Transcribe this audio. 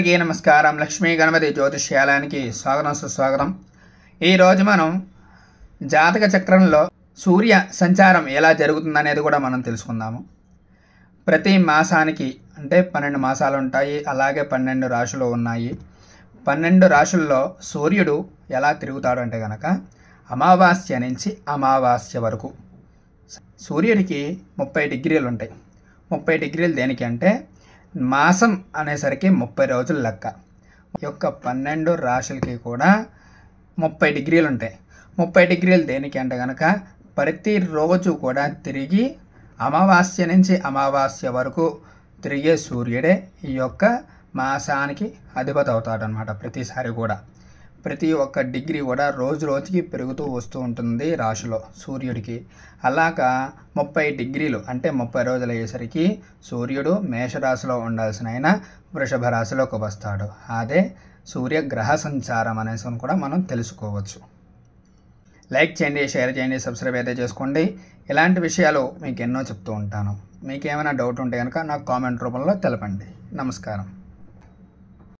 అందరికీ నమస్కారం. లక్ష్మీ గణపతి జ్యోతిష్యాలయానికి స్వాగతం సుస్వాగతం. ఈరోజు మనం జాతక చక్రంలో సూర్య సంచారం ఎలా జరుగుతుందనేది కూడా మనం తెలుసుకుందాము. ప్రతి మాసానికి అంటే 12 మాసాలు ఉంటాయి, అలాగే 12 రాశులు ఉన్నాయి. 12 రాశుల్లో సూర్యుడు ఎలా తిరుగుతాడు అంటే కనుక అమావాస్య నుంచి అమావాస్య వరకు సూర్యుడికి 30 డిగ్రీలు ఉంటాయి. 30 డిగ్రీలు దేనికి అంటే మాసం అనేసరికి 30 రోజులు లెక్క. ఈ యొక్క 12 రాశులకి కూడా 30 డిగ్రీలు ఉంటాయి. 30 డిగ్రీలు దేనికి అంటే కనుక ప్రతిరోజు కూడా తిరిగి అమావాస్య నుంచి అమావాస్య వరకు తిరిగే సూర్యుడే ఈ యొక్క మాసానికి అధిపతి అవుతాడు అనమాట. ప్రతిసారి కూడా ప్రతి ఒక్క డిగ్రీ కూడా రోజు రోజుకి పెరుగుతూ వస్తూ ఉంటుంది రాశిలో సూర్యుడికి. అలాగా 30 డిగ్రీలు అంటే 30 రోజులు అయ్యేసరికి సూర్యుడు మేషరాశిలో ఉండాల్సిన ఆయన వృషభ రాశిలోకి వస్తాడు. అదే సూర్యగ్రహ సంచారం అనేసి కూడా మనం తెలుసుకోవచ్చు. లైక్ చేయండి, షేర్ చేయండి, సబ్స్క్రైబ్ అయితే చేసుకోండి. ఇలాంటి విషయాలు మీకు ఎన్నో చెప్తూ ఉంటాను. మీకు ఏమైనా డౌట్ ఉంటే కనుక నాకు కామెంట్ రూపంలో తెలపండి. నమస్కారం.